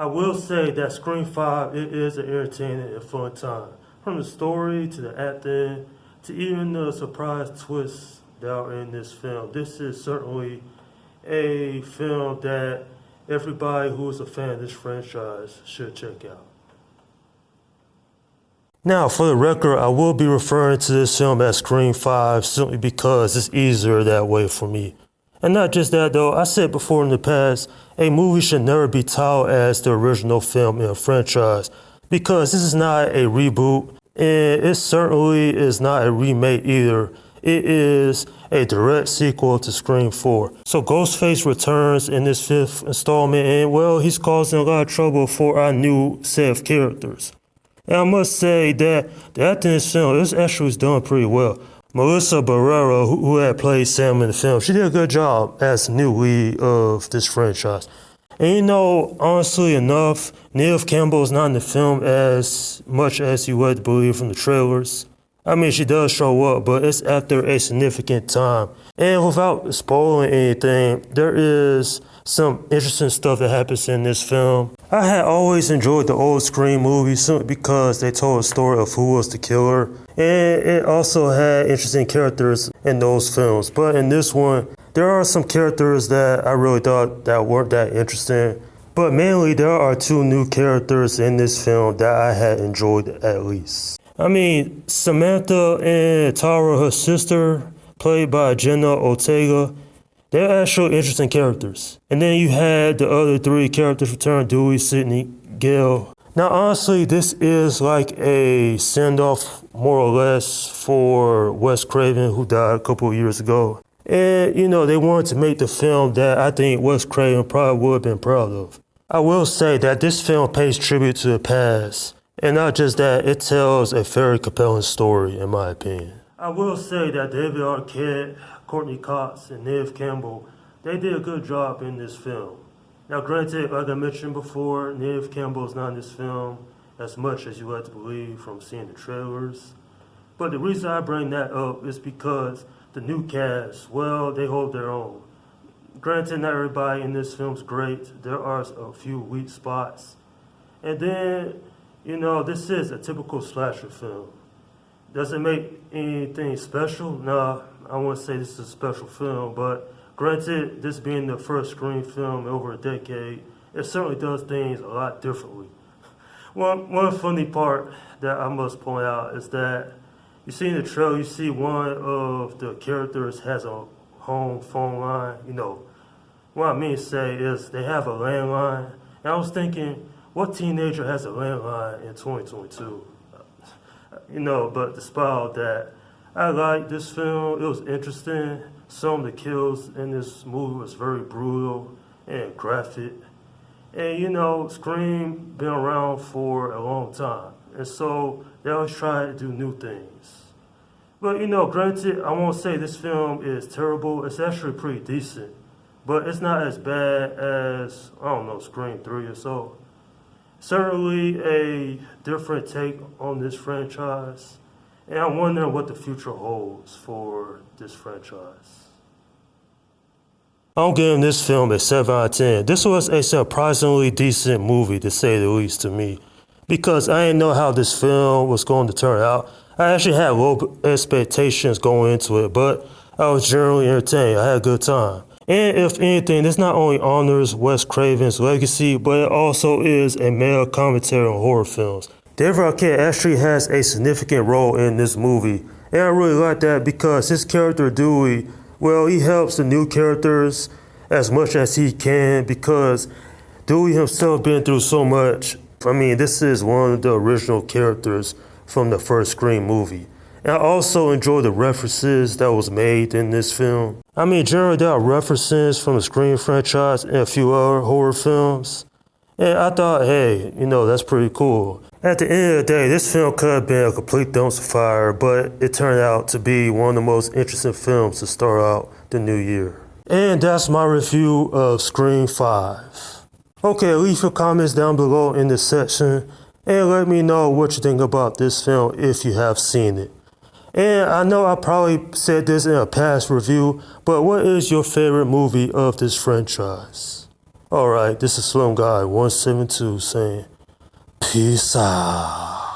I will say that Scream 5, it is an entertaining and fun time. From the story to the acting to even the surprise twists that are in this film. This is certainly a film that everybody who is a fan of this franchise should check out. Now, for the record, I will be referring to this film as Scream 5 simply because it's easier that way for me. And not just that though, I said before in the past, a movie should never be touted as the original film in a franchise because this is not a reboot and it certainly is not a remake either. It is a direct sequel to Scream 4. So Ghostface returns in this fifth installment and well, he's causing a lot of trouble for our new set of characters. And I must say that the acting in this film is actually done pretty well. Melissa Barrera, who had played Sam in the film, she did a good job as the new lead of this franchise. And you know, honestly enough, Neve Campbell is not in the film as much as you would believe from the trailers. I mean, she does show up, but it's after a significant time. And without spoiling anything, there is some interesting stuff that happens in this film. I had always enjoyed the old Scream movies simply because they told a story of who was the killer. And it also had interesting characters in those films. But in this one, there are some characters that I really thought that weren't that interesting. But mainly, there are two new characters in this film that I had enjoyed at least. I mean, Samantha and Tara, her sister, played by Jenna Ortega, they're actually interesting characters. And then you had the other three characters return, Dewey, Sidney, Gale. Now, honestly, this is like a send-off, more or less, for Wes Craven, who died a couple of years ago. And, you know, they wanted to make the film that I think Wes Craven probably would have been proud of. I will say that this film pays tribute to the past. And not just that, it tells a very compelling story, in my opinion. I will say that David Arquette, Courtney Cox, and Neve Campbell, they did a good job in this film. Now granted, like I mentioned before, Neve Campbell is not in this film as much as you like to believe from seeing the trailers. But the reason I bring that up is because the new cast, well, they hold their own. Granted, not everybody in this film is great. There are a few weak spots. And then, you know, this is a typical slasher film. Does it make anything special? No, I wouldn't say this is a special film, but granted, this being the first Scream film in over a decade, it certainly does things a lot differently. One funny part that I must point out is that you see in the trailer, you see one of the characters has a home phone line. You know, what I mean to say is they have a landline. And I was thinking, what teenager has a landline in 2022? You know, but despite all that, I liked this film. It was interesting. Some of the kills in this movie was very brutal and graphic. And you know, Scream been around for a long time. And so they always try to do new things. But you know, granted, I won't say this film is terrible. It's actually pretty decent. But it's not as bad as, I don't know, Scream 3 or so. Certainly a different take on this franchise. And I'm wondering what the future holds for this franchise. I'm giving this film a 7 out of 10. This was a surprisingly decent movie, to say the least, to me. Because I didn't know how this film was going to turn out. I actually had low expectations going into it, but I was generally entertained. I had a good time. And if anything, this not only honors Wes Craven's legacy, but it also is a meta commentary on horror films. David Arquette actually has a significant role in this movie. And I really like that because his character Dewey, well, he helps the new characters as much as he can because Dewey himself been through so much. I mean, this is one of the original characters from the first Scream movie. And I also enjoy the references that was made in this film. I mean, generally there are references from the Scream franchise and a few other horror films. And I thought, hey, you know, that's pretty cool. At the end of the day, this film could have been a complete dumpster fire, but it turned out to be one of the most interesting films to start out the new year. And that's my review of Scream 5. Okay, leave your comments down below in the section and let me know what you think about this film if you have seen it. And I know I probably said this in a past review, but what is your favorite movie of this franchise? Alright, this is Slim Guy 172 saying, peace out.